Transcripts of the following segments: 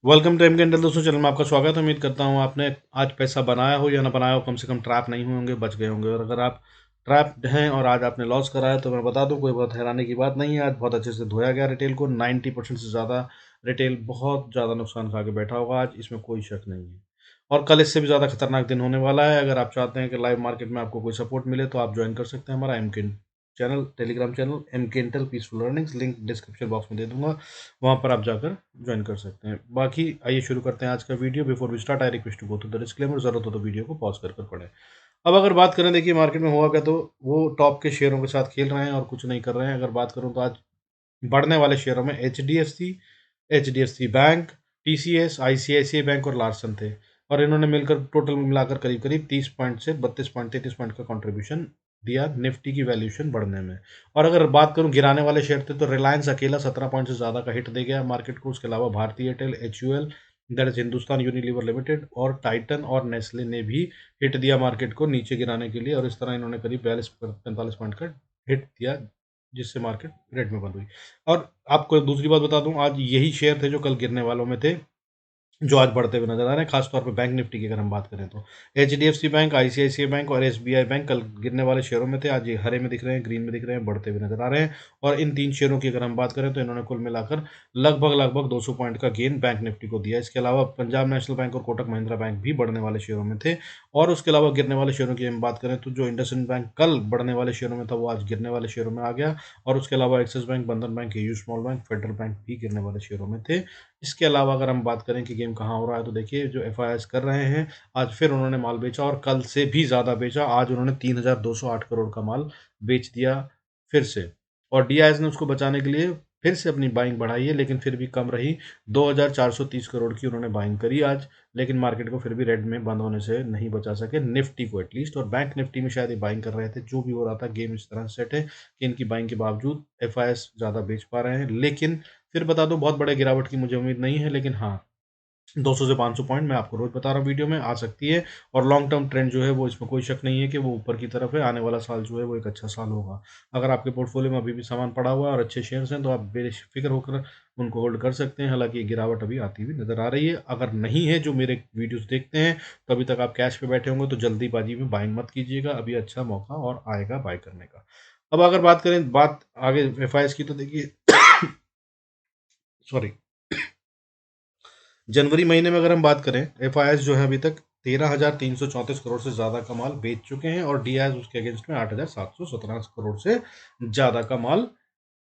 Welcome to M candle दोस्तों, channel में आपका स्वागत है। उम्मीद करता हूँ आपने आज पैसा बनाया हो या ना बनाया हो, कम से कम ट्रैप नहीं हुए होंगे, बच गए होंगे। और अगर आप ट्रैप हैं और आज आपने लॉस करा है तो मैं बता दूं, कोई बहुत हैरानी की बात नहीं है। आज बहुत अच्छे से धोया गया रिटेल को। 90% से ज़्यादा रिटेल बहुत ज़्यादा नुकसान खा के बैठा होगा आज, इसमें कोई शक नहीं है। और कल इससे भी ज़्यादा खतरनाक दिन होने वाला है। अगर आप चाहते हैं कि लाइव मार्केट में आपको कोई सपोर्ट मिले तो आप ज्वाइन कर सकते हैं हमारा M channel, Telegram channel M केंटल peaceful earnings, link description box में दे दूंगा, वहाँ पर आप जाकर ज्वाइन कर सकते हैं। बाकी आइए शुरू करते हैं आज का video. Before we start I request to go through the disclaimer, जरूरत हो तो वीडियो को पॉज कर पढ़ें। अब अगर बात करें, देखिए मार्केट में हुआ क्या, तो वो टॉप के शेयरों के साथ खेल रहे हैं और कुछ नहीं कर रहे हैं। अगर बात करूं तो आज बढ़ने वाले शेयरों में H D F C bank, TCS, ICICI bank और लार्सन थे। और इन्होंने मिलकर टोटल मिलाकर करीब करीब 30 पॉइंट से 32 पॉइंट 33 पॉइंट का कंट्रीब्यूशन दिया निफ्टी की वैल्यूएशन बढ़ने में। और अगर बात करूं गिराने वाले शेयर थे, तो रिलायंस अकेला 17 पॉइंट से ज़्यादा का हिट दे गया मार्केट को। उसके अलावा भारतीय Airtel, HUL, that is Hindustan Unilever limited, और टाइटन और नेस्ले ने भी हिट दिया मार्केट को नीचे गिराने के लिए। और इस तरह इन्होंने करीब 42-45 पॉइंट का हिट दिया, जिससे मार्केट रेड में बंद हुई। और आपको एक दूसरी बात बता दूं, आज यही शेयर थे जो कल गिरने वालों में थे, जो आज बढ़ते हुए नजर आ रहे हैं। खासतौर पर बैंक निफ्टी की अगर हम बात करें तो HDFC बैंक, ICICI बैंक और SBI बैंक कल गिरने वाले शेयरों में थे। आज ये हरे में दिख रहे हैं, ग्रीन में दिख रहे हैं, बढ़ते हुए नजर आ रहे हैं। और इन तीन शेयरों की अगर हम बात करें तो इन्होंने कुल मिलाकर लगभग लगभग 200 पॉइंट का गेन बैंक निफ्टी को दिया। इसके अलावा पंजाब नेशनल बैंक और कोटक महिंद्रा बैंक भी बढ़ने वाले शेयरों में थे। और उसके अलावा गिरने वाले शेयरों की हम बात करें तो जो इंडसइंड बैंक कल बढ़ने वाले शेयरों में था, वो आज गिरने वाले शेयरों में आ गया। और उसके अलावा एक्सिस बैंक, बंधन bank, AU small bank, federal bank भी गिरने वाले शेयरों में थे। इसके अलावा अगर हम बात करें कि गेम कहाँ हो रहा है, तो देखिए जो FIS कर रहे हैं, आज फिर उन्होंने माल बेचा और कल से भी ज़्यादा बेचा। आज उन्होंने 3,208 करोड़ का माल बेच दिया फिर से। और DIS ने उसको बचाने के लिए फिर से अपनी बाइंग बढ़ाई है, लेकिन फिर भी कम रही। 2,430 करोड़ की उन्होंने बाइंग करी आज, लेकिन मार्केट को फिर भी रेड में बंद होने से नहीं बचा सके, निफ्टी को एटलीस्ट। और बैंक निफ्टी में शायद ये बाइंग कर रहे थे। जो भी हो रहा था, गेम इस तरह सेट है कि इनकी बाइंग के बावजूद FIS ज़्यादा बेच पा रहे हैं। लेकिन फिर बता दूं, बहुत बड़े गिरावट की मुझे उम्मीद नहीं है, लेकिन हाँ, 200 से 500 पॉइंट मैं आपको रोज बता रहा हूँ वीडियो में, आ सकती है। और लॉन्ग टर्म ट्रेंड जो है वो, इसमें कोई शक नहीं है कि वो ऊपर की तरफ है। आने वाला साल जो है वो एक अच्छा साल होगा। अगर आपके पोर्टफोलियो में अभी भी सामान पड़ा हुआ है और अच्छे शेयर्स हैं, तो आप बेफिक्र होकर उनको होल्ड कर सकते हैं। हालांकि ये गिरावट अभी आती हुई नजर आ रही है। अगर नहीं है, जो मेरे वीडियोस देखते हैं, तो अभी तक आप कैश पे बैठे होंगे, तो जल्दीबाजी में बाइंग मत कीजिएगा। अभी अच्छा मौका और आएगा बाय करने का। अब अगर बात करें, बात आगे FIS की, तो देखिए सॉरी, जनवरी महीने में अगर हम बात करें, FIS जो है अभी तक 13,334 करोड़ से ज़्यादा का माल बेच चुके हैं। और DIS उसके अगेंस्ट में 8,717 करोड़ से ज़्यादा का माल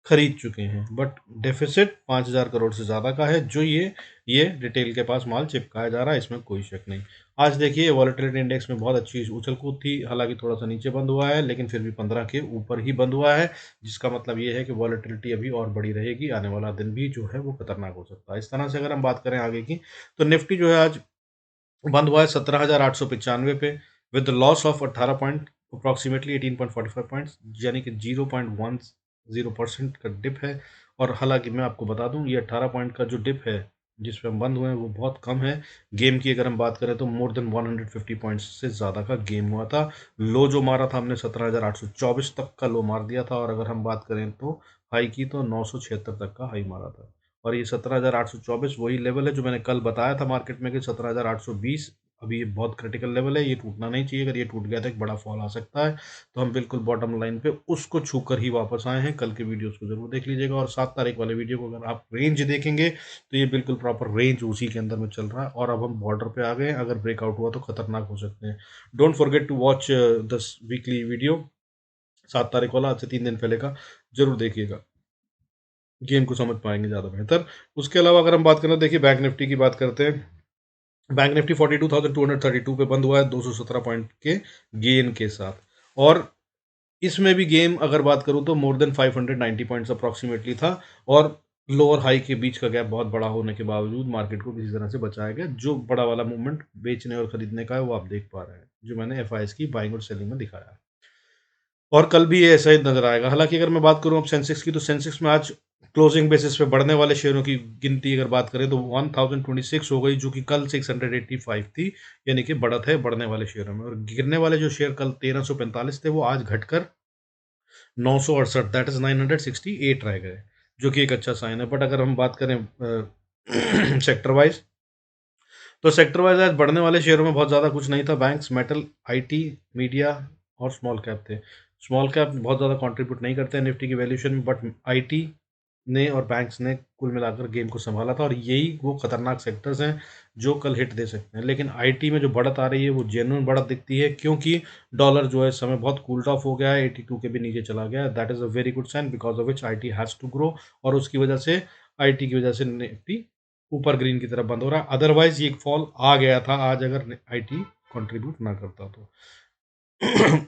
खरीद चुके हैं। बट डेफिसिट 5,000 करोड़ से ज़्यादा का है, जो ये रिटेल के पास माल चिपकाया जा रहा है, इसमें कोई शक नहीं। आज देखिए वॉलेटिलिटी इंडेक्स में बहुत अच्छी उछल कूद थी। हालांकि थोड़ा सा नीचे बंद हुआ है, लेकिन फिर भी 15 के ऊपर ही बंद हुआ है, जिसका मतलब ये है कि वॉलेटिलिटी अभी और बढ़ी रहेगी। आने वाला दिन भी जो है वो खतरनाक हो सकता है। इस तरह से अगर हम बात करें आगे की, तो निफ्टी जो है आज बंद हुआ है 17,895 पे, with loss of 18 point, approximately 18.45 points, यानी कि 0.10% का डिप है। और हालांकि मैं आपको बता दूं, ये 18 पॉइंट का जो डिप है जिस पे हम बंद हुए हैं, वो बहुत कम है। गेम की अगर हम बात करें तो मोर देन 150 पॉइंट्स से ज़्यादा का गेम हुआ था। लो जो मारा था हमने 17,824 तक का लो मार दिया था। और अगर हम बात करें तो हाई की, तो 976 तक का हाई मारा था। और ये 17,824 वही लेवल है जो मैंने कल बताया था मार्केट में कि 17,820 अभी ये बहुत क्रिटिकल लेवल है, ये टूटना नहीं चाहिए। अगर ये टूट गया तो एक बड़ा फॉल आ सकता है। तो हम बिल्कुल बॉटम लाइन पे उसको छूकर ही वापस आए हैं। कल के वीडियोस को जरूर देख लीजिएगा। और 7 तारीख वाले वीडियो को अगर आप रेंज देखेंगे, तो ये बिल्कुल प्रॉपर रेंज उसी के अंदर में चल रहा है। और अब हम बॉर्डर पे आ गए हैं, अगर ब्रेकआउट हुआ तो खतरनाक हो सकते हैं। Don't forget to watch this weekly video, 7 तारीख वाला, आज से 3 दिन पहले का, जरूर देखिएगा। गेम को समझ पाएंगे ज़्यादा बेहतर। उसके अलावा अगर हम बात करें, देखिए बैंक निफ्टी की बात करते हैं। बैंक निफ्टी 42,232 पे बंद हुआ है, 217 पॉइंट के गेन के साथ। और इसमें भी गेम अगर बात करूं तो मोर देन 590 पॉइंट्स अप्रॉक्सीमेटली था। और लोअर हाई के बीच का गैप बहुत बड़ा होने के बावजूद मार्केट को किसी तरह से बचाया गया। जो बड़ा वाला मूवमेंट बेचने और खरीदने का है, वो आप देख पा रहे हैं, जो मैंने FIS की बाइंग और सेलिंग में दिखाया है। और कल भी ये ऐसा ही नजर आएगा। हालांकि अगर मैं बात करूं अब सेंसेक्स की, तो सेंसेक्स में आज क्लोजिंग बेसिस पे बढ़ने वाले शेयरों की गिनती अगर बात करें तो 1026 हो गई, जो कि कल 685 थी। यानी कि बढ़त है बढ़ने वाले शेयरों में। और गिरने वाले जो शेयर कल 1345 थे, वो आज घटकर 968, दैट इज 968 रह गए, जो कि एक अच्छा साइन है। बट अगर हम बात करें सेक्टर वाइज तो सेक्टर वाइज आज बढ़ने वाले शेयरों में बहुत ज़्यादा कुछ नहीं था। बैंक्स, मेटल, आईटी, मीडिया और स्मॉल कैप थे। स्मॉल कैप बहुत ज़्यादा कंट्रीब्यूट नहीं करते हैं निफ्टी की वैल्यूएशन में, बट आईटी ने और बैंक्स ने कुल मिलाकर गेम को संभाला था, और यही वो खतरनाक सेक्टर्स हैं जो कल हिट दे सकते हैं। लेकिन आईटी में जो बढ़त आ रही है वो जेन्युइन बढ़त दिखती है, क्योंकि डॉलर जो है इस समय बहुत कूल्ड ऑफ हो गया है, 82 के भी नीचे चला गया है। That is a very good sign, because of which IT has to grow, और उसकी वजह से आईटी की वजह से निफ्टी ऊपर ग्रीन की तरफ बंद हो रहा है। अदरवाइज ये फॉल आ गया था आज अगर आईटी कंट्रीब्यूट ना करता तो।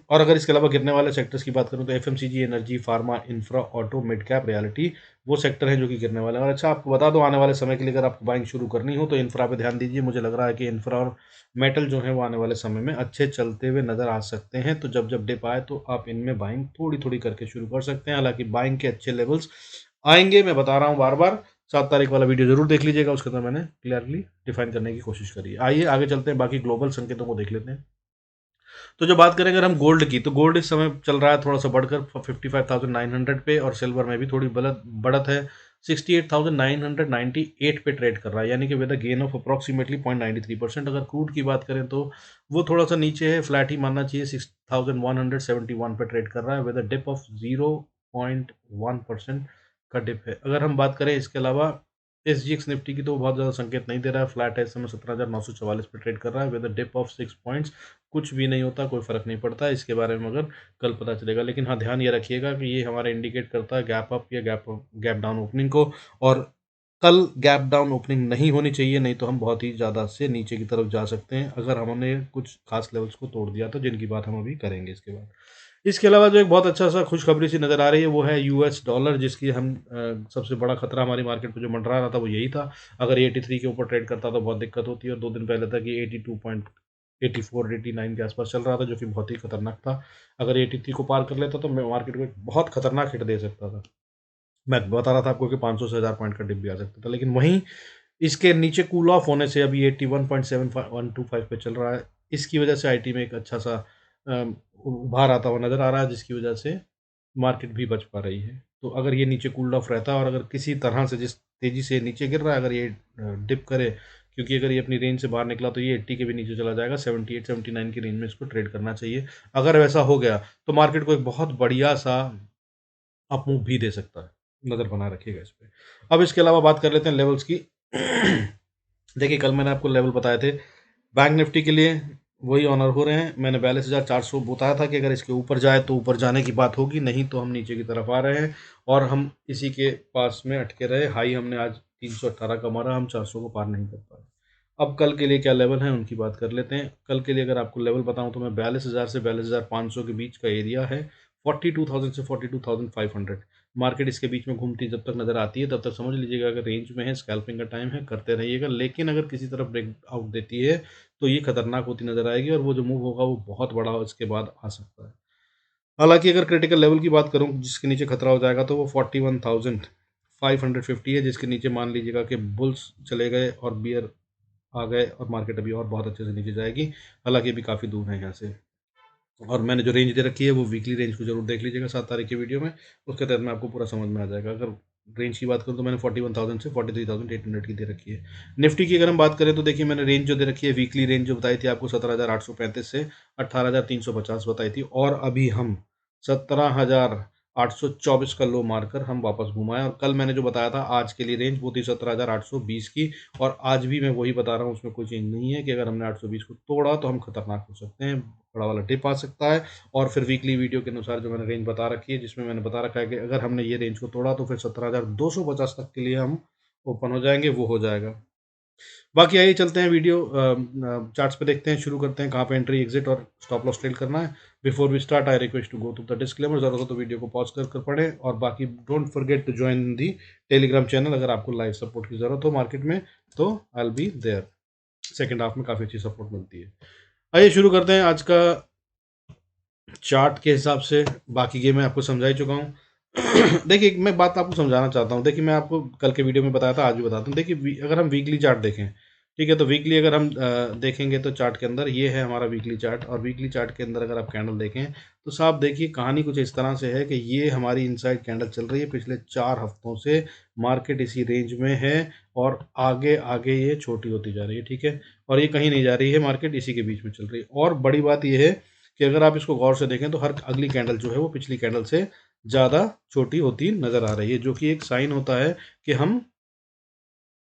और अगर इसके अलावा गिरने वाले सेक्टर्स की बात करूं तो FMCG, energy, pharma, infra, auto, mid cap, reality वो सेक्टर हैं जो कि गिरने वाले हैं। और अच्छा, आपको बता दो, आने वाले समय के लिए अगर आपको बाइंग शुरू करनी हो तो इंफ्रा पे ध्यान दीजिए। मुझे लग रहा है कि इंफ्रा और मेटल जो है वो आने वाले समय में अच्छे चलते हुए नजर आ सकते हैं। तो जब जब डिप आए तो आप इनमें बाइंग थोड़ी थोड़ी करके शुरू कर सकते हैं। हालांकि बाइंग के अच्छे लेवल्स आएंगे, मैं बता रहा हूँ बार बार। 7 तारीख वाला वीडियो जरूर देख लीजिएगा, उसके अंदर मैंने क्लियरली डिफाइन करने की कोशिश करी है। आइए आगे चलते हैं, बाकी ग्लोबल संकेतों को देख लेते हैं। तो जो बात करें अगर हम गोल्ड की, तो गोल्ड इस समय चल रहा है थोड़ा सा बढ़कर 55,900 पे, और सिल्वर में भी थोड़ी बढ़त है, 68,998 पे ट्रेड कर रहा है, यानी कि with a gain of approximately 0.93%। अगर क्रूड की बात करें तो वो थोड़ा सा नीचे है, फ्लैट ही मानना चाहिए, 6,171 पे ट्रेड कर रहा है विद अ डिप ऑफ 0.1% का डिप है। अगर हम बात करें इसके अलावा एसजीएक्स निफ्टी की, तो बहुत ज़्यादा संकेत नहीं दे रहा है, फ्लैट है इस समय, 17,944 पे ट्रेड कर रहा है with a dip of 6 points. कुछ भी नहीं होता, कोई फर्क नहीं पड़ता इसके बारे में, मगर कल पता चलेगा। लेकिन हाँ, ध्यान ये रखिएगा कि ये हमारा इंडिकेट करता है गैप अप या गैप डाउन ओपनिंग को, और कल गैप डाउन ओपनिंग नहीं होनी चाहिए, नहीं तो हम बहुत ही ज़्यादा से नीचे की तरफ जा सकते हैं अगर हमने कुछ खास लेवल्स को तोड़ दिया, तो जिनकी बात हम अभी करेंगे इसके बाद। इसके अलावा जो एक बहुत अच्छा सा खुशखबरी सी नज़र आ रही है वो है यूएस डॉलर, जिसकी हम सबसे बड़ा खतरा हमारी मार्केट पे जो मंडरा रहा था वो यही था। अगर ये 83 के ऊपर ट्रेड करता तो बहुत दिक्कत होती है, और 2 दिन पहले तक ये 84, 89 के आसपास चल रहा था, जो कि बहुत ही खतरनाक था। अगर 83 को पार कर लेता तो मैं मार्केट को एक बहुत खतरनाक हिट दे सकता था। मैं बता रहा था आपको कि 500 से 1000 पॉइंट का डिप भी आ सकता था, लेकिन वहीं इसके नीचे कूल ऑफ होने से अभी 81.7125 पे चल रहा है। इसकी वजह से आईटी में एक अच्छा सा उभार आता हुआ नजर आ रहा है, जिसकी वजह से मार्केट भी बच पा रही है। तो अगर ये नीचे कूल्ड ऑफ रहता है, और अगर किसी तरह से जिस तेजी से नीचे गिर रहा है, अगर ये डिप करे, क्योंकि अगर ये अपनी रेंज से बाहर निकला तो ये 80 के भी नीचे चला जाएगा, 78 79 की रेंज में इसको ट्रेड करना चाहिए। अगर वैसा हो गया तो मार्केट को एक बहुत बढ़िया सा अप मूव भी दे सकता है, नज़र बना रखिएगा इस पे। अब इसके अलावा बात कर लेते हैं लेवल्स की। देखिए, कल मैंने आपको लेवल बताए थे बैंक निफ्टी के लिए, वही ऑनर हो रहे हैं। मैंने 42,400 बताया था कि अगर इसके ऊपर जाए तो ऊपर जाने की बात होगी, नहीं तो हम नीचे की तरफ आ रहे हैं, और हम इसी के पास में अटके रहे। हाई हमने आज 318 का मारा, हम 400 को पार नहीं कर पाए। अब कल के लिए क्या लेवल है उनकी बात कर लेते हैं। कल के लिए अगर आपको लेवल बताऊं तो मैं 42,000 से 42,500 के बीच का एरिया है, 42,000 से 42,500 मार्केट इसके बीच में घूमती जब तक नजर आती है तब तक समझ लीजिएगा अगर रेंज में है, स्कैल्पिंग का टाइम है, करते रहिएगा। लेकिन अगर किसी तरफ ब्रेक आउट देती है तो ये खतरनाक होती नजर आएगी, और वो जो मूव होगा वो बहुत बड़ा इसके बाद आ सकता है। हालांकि अगर क्रिटिकल लेवल की बात करूं जिसके नीचे खतरा हो जाएगा तो वो 41,550 है, जिसके नीचे मान लीजिएगा कि बुल्स चले गए और बियर आ गए, और मार्केट अभी और बहुत अच्छे से नीचे जाएगी। हालांकि अभी काफ़ी दूर है यहाँ से, और मैंने जो रेंज दे रखी है वो वीकली रेंज को जरूर देख लीजिएगा 7 तारीख की वीडियो में, उसके तहत में आपको पूरा समझ में आ जाएगा। अगर रेंज की बात करूँ तो मैंने 41,000 से 43,800 की दे रखी है। निफ्टी की अगर हम बात करें तो देखिए, मैंने रेंज जो दे रखी है, वीकली रेंज जो बताई थी आपको 17,835 से 18,350 बताई थी, और अभी हम 17,824 का लो मारकर हम वापस घुमाए। और कल मैंने जो बताया था आज के लिए रेंज वो थी 17,820 की, और आज भी मैं वही बता रहा हूँ, उसमें कोई चेंज नहीं है कि अगर हमने 820 को तोड़ा तो हम खतरनाक हो सकते हैं, बड़ा वाला डिप आ सकता है। और फिर वीकली वीडियो के अनुसार जो मैंने रेंज बता रखी है, जिसमें मैंने बता रखा है कि अगर हमने ये रेंज को तोड़ा तो फिर 17,250 तक के लिए हम ओपन हो जाएंगे, वो हो जाएगा। बाकी आइए चलते हैं वीडियो चार्ट्स पे, देखते हैं, शुरू करते हैं कहाँ पे एंट्री, एग्जिट और स्टॉप लॉस ट्रेड करना है। Before we start I request to go to the disclaimer, जरूरत हो तो वीडियो को पॉज कर पढ़ें, और बाकी don't forget to join the Telegram channel अगर आपको लाइव सपोर्ट की जरूरत हो मार्केट में, तो I will be there. Second half में काफ़ी अच्छी सपोर्ट मिलती है। आइए शुरू करते हैं आज का चार्ट के हिसाब से। बाकी गेम मैं आपको समझा ही चुका हूँ। देखिए, मैं बात आपको समझाना चाहता हूँ। देखिए, मैं आपको कल के वीडियो में बताया था, आज भी बताता हूँ। देखिए, अगर हम वीकली चार्ट देखें, ठीक है, तो वीकली अगर हम देखेंगे तो चार्ट के अंदर ये है हमारा वीकली चार्ट, और वीकली चार्ट के अंदर अगर आप कैंडल देखें तो साफ देखिए कहानी कुछ इस तरह से है कि ये हमारी इनसाइड कैंडल चल रही है पिछले 4 हफ्तों से, मार्केट इसी रेंज में है। और आगे आगे ये छोटी होती जा रही है, ठीक है, और ये कहीं नहीं जा रही है, मार्केट इसी के बीच में चल रही है। और बड़ी बात ये है कि अगर आप इसको गौर से देखें तो हर अगली कैंडल जो है वो पिछली कैंडल से ज़्यादा छोटी होती नज़र आ रही है, जो कि एक साइन होता है कि हम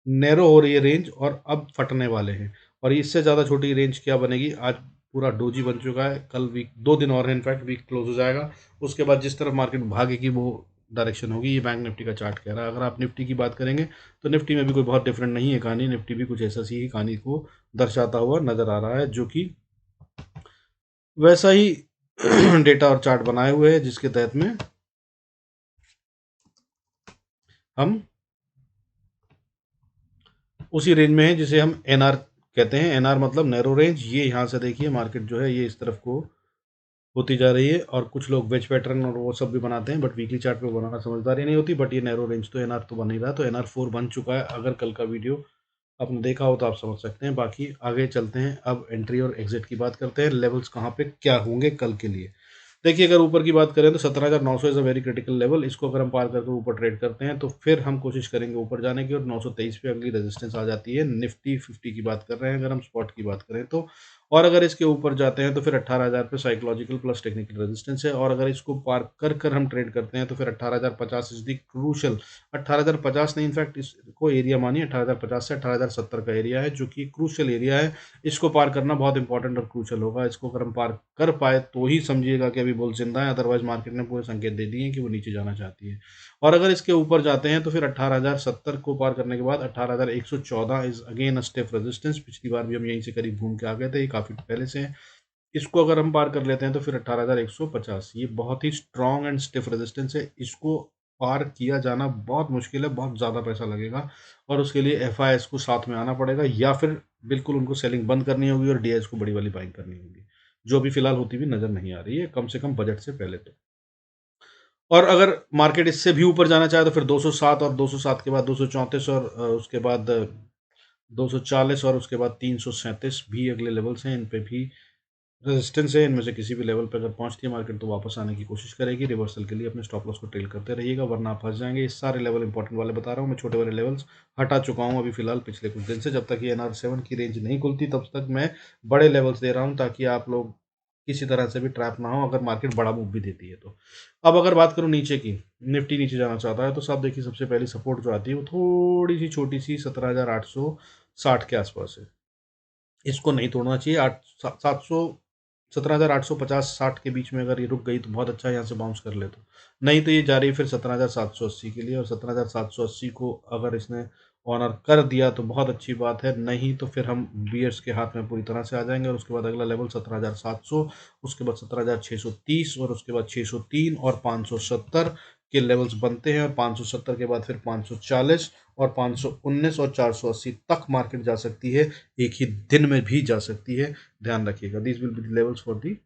नैरो हो रही है रेंज और अब फटने वाले हैं। और इससे ज़्यादा छोटी रेंज क्या बनेगी, आज पूरा डोजी बन चुका है, कल वीक 2 दिन और है, इनफैक्ट वीक क्लोज हो जाएगा, उसके बाद जिस तरफ मार्केट भागेगी वो डायरेक्शन होगी। ये बैंक निफ्टी का चार्ट कह रहा है। अगर आप निफ्टी की बात करेंगे तो निफ्टी में भी कोई बहुत डिफरेंट नहीं है कहानी, निफ्टी भी कुछ ऐसा सी ही कहानी को दर्शाता हुआ नजर आ रहा है, जो कि वैसा ही डेटा और चार्ट बनाए हुए है जिसके तहत में हम उसी रेंज में है जिसे हम एनआर कहते हैं। एनआर मतलब नैरो रेंज। ये यहाँ से देखिए मार्केट जो है ये इस तरफ को होती जा रही है, और कुछ लोग वेज पैटर्न और वो सब भी बनाते हैं, बट वीकली चार्ट पे बनाना समझदारी नहीं होती। बट ये नैरो रेंज तो एनआर तो बन ही रहा है, तो एनआर 4 बन चुका है। अगर कल का वीडियो आपने देखा हो तो आप समझ सकते हैं। बाकी आगे चलते हैं, अब एंट्री और एग्जिट की बात करते हैं, लेवल्स कहाँ पे क्या होंगे कल के लिए। देखिए अगर ऊपर की बात करें तो 17,900 is a very critical level. इसको अगर हम पार करके ऊपर ट्रेड करते हैं तो फिर हम कोशिश करेंगे ऊपर जाने की, और 923 पे अगली रेजिस्टेंस आ जाती है। निफ्टी 50 की बात कर रहे हैं अगर हम स्पॉट की बात करें तो। और अगर इसके ऊपर जाते हैं तो फिर 18,000 पे साइकोलॉजिकल प्लस टेक्निकल रेजिस्टेंस है, और अगर इसको पार कर हम ट्रेड करते हैं तो फिर 18,050 इज दी क्रूशल। 18,050 नहीं, इनफैक्ट इसको एरिया मानिए, 18,050 से 18,070 का एरिया है, जो कि क्रूशल एरिया है। इसको पार करना बहुत इंपॉर्टेंट और क्रूशल होगा। इसको अगर हम पार कर पाए तो ही समझिएगा कि अभी बुल जिंदा है, अदरवाइज मार्केट ने पूरे संकेत दे दिए हैं कि वो नीचे जाना चाहती है। और अगर इसके ऊपर जाते हैं तो फिर 18,070 को पार करने के बाद 18,114 is again a stiff resistance. पिछली बार भी हम यहीं से करीब घूम के आ गए थे, ये काफ़ी पहले से है। इसको अगर हम पार कर लेते हैं तो फिर 18,150, ये बहुत ही स्ट्रॉन्ग एंड स्टिफ रेजिस्टेंस है। इसको पार किया जाना बहुत मुश्किल है, बहुत ज़्यादा पैसा लगेगा, और उसके लिए एफ को साथ में आना पड़ेगा, या फिर बिल्कुल उनको सेलिंग बंद करनी होगी और डी को बड़ी वाली बाइंग करनी होगी, जो अभी फिलहाल होती हुई नजर नहीं आ रही है, कम से कम बजट से पहले तो। और अगर मार्केट इससे भी ऊपर जाना चाहे तो फिर 207, और 207 के बाद 234, और उसके बाद 240, और उसके बाद 337 भी अगले लेवल्स हैं। इन पे भी रेजिस्टेंस है। इनमें से किसी भी लेवल पर अगर पहुंचती है मार्केट तो वापस आने की कोशिश करेगी। रिवर्सल के लिए अपने स्टॉप लॉस को ट्रेल करते रहिएगा, वरना आप फंस जाएंगे। इस सारे लेवल इंपॉर्टेंट वाले बता रहा हूँ मैं, छोटे वाले लेवल्स हटा चुका हूँ अभी फिलहाल पिछले कुछ दिन से। जब तक ये NR7 की रेंज नहीं खुलती तब तक मैं बड़े लेवल्स दे रहा हूँ, ताकि आप लोग किसी तरह से भी ट्रैप ना हो अगर मार्केट बड़ा मूव भी देती है तो। अब अगर बात करूँ नीचे की, निफ्टी नीचे जाना चाहता है तो साहब देखिए सबसे पहली सपोर्ट जो आती है वो थोड़ी सी छोटी सी 17,860 के आसपास है। इसको नहीं तोड़ना चाहिए। 17,850-60 के बीच में अगर ये रुक गई तो बहुत अच्छा है, यहाँ से बाउंस कर ले तो। नहीं तो ये जा रही है फिर 17,780 के लिए, और 17,780 को अगर इसने ऑनर कर दिया तो बहुत अच्छी बात है, नहीं तो फिर हम बियर्स के हाथ में पूरी तरह से आ जाएंगे। और उसके बाद अगला लेवल 17,700, उसके बाद 17,630, और उसके बाद 603 और 570 के लेवल्स बनते हैं, और 570 के बाद फिर 540 और 519 और 480 तक मार्केट जा सकती है, एक ही दिन में भी जा सकती है। ध्यान रखिएगा, these will be levels for the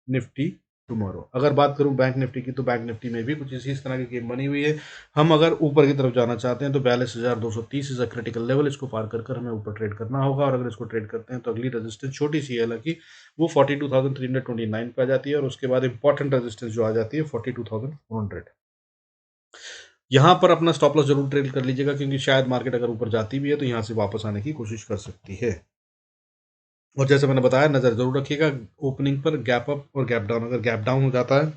Nifty tomorrow. अगर बात करूं बैंक निफ्टी की तो बैंक निफ्टी में भी कुछ इस तरह की गेम बनी हुई है। हम अगर ऊपर की तरफ जाना चाहते हैं तो 42,230 इज अ क्रिटिकल लेवल। इसको पार कर हमें ऊपर ट्रेड करना होगा, और अगर इसको ट्रेड करते हैं तो अगली रेजिस्टेंस छोटी सी है, हालांकि वो 42,329 पे आ जाती है, और उसके बाद इंपॉर्टेंट रेजिस्टेंस जो आ जाती है 42,400। यहाँ पर अपना स्टॉप लॉस जरूर ट्रेड कर लीजिएगा, क्योंकि शायद मार्केट अगर ऊपर जाती भी है तो यहाँ से वापस आने की कोशिश कर सकती है। और जैसे मैंने बताया, नज़र जरूर रखिएगा ओपनिंग पर, गैप अप और गैप डाउन। अगर गैप डाउन हो जाता है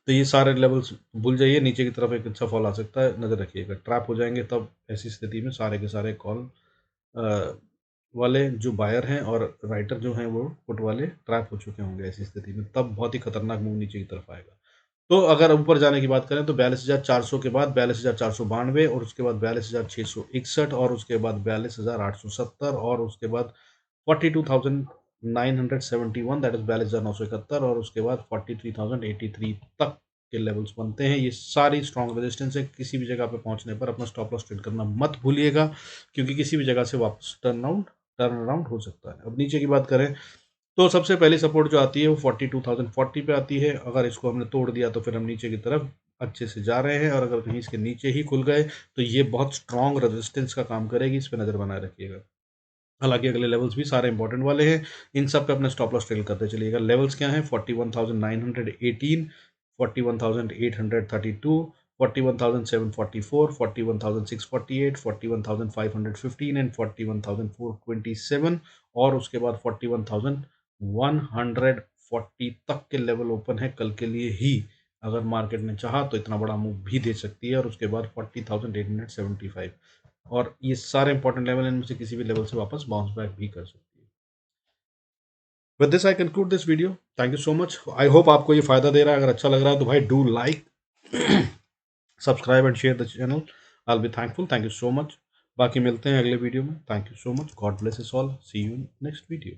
तो ये सारे लेवल्स भूल जाइए, नीचे की तरफ एक अच्छा फॉल आ सकता है, नज़र रखिएगा। ट्रैप हो जाएंगे तब ऐसी स्थिति में सारे के सारे कॉल वाले जो बायर हैं और राइटर जो हैं वो पुट वाले ट्रैप हो चुके होंगे। ऐसी स्थिति में तब बहुत ही खतरनाक मूव नीचे की तरफ आएगा। तो अगर ऊपर जाने की बात करें तो 42,400 के बाद 42,492, और उसके बाद 42,661, और उसके बाद 42,870, और उसके बाद 42,971, दैट इज 42,971, और उसके बाद 43,083 तक के लेवल्स बनते हैं। ये सारी स्ट्रॉन्ग रेजिस्टेंस है। किसी भी जगह पे पहुंचने पर अपना स्टॉप लॉस ट्रेड करना मत भूलिएगा, क्योंकि किसी भी जगह से वापस टर्न अराउंड हो सकता है। अब नीचे की बात करें तो सबसे पहली सपोर्ट जो आती है वो 42,040 पे आती है। अगर इसको हमने तोड़ दिया तो फिर हम नीचे की तरफ अच्छे से जा रहे हैं, और अगर कहीं इसके नीचे ही खुल गए तो ये बहुत स्ट्रॉन्ग रेजिस्टेंस का काम करेगी। इस पर नज़र बनाए रखिएगा। हालांकि अगले लेवल्स भी सारे इंपॉर्टेंट वाले हैं, इन सब पे अपने स्टॉप लॉस ट्रेल करते चलिएगा। लेवल्स क्या हैं? 41,918, 41,832, 41,744, 41,648, 41,515 एंड 41,427 और उसके बाद 41,140 तक के लेवल ओपन है कल के लिए ही। अगर मार्केट ने चाहा तो इतना बड़ा मूव भी दे सकती है और उसके बाद 40,875 और ये सारे इंपॉर्टेंट लेवल इनमें से किसी भी लेवल से वापस बाउंस बैक भी कर सकती है। With this I conclude this video. Thank you so much. I hope आपको ये फायदा दे रहा है। अगर अच्छा लग रहा है तो भाई do like, subscribe and share the channel. I will be thankful. Thank you so much. बाकी मिलते हैं अगले वीडियो में। Thank you so much. God bless us all. See you in next video.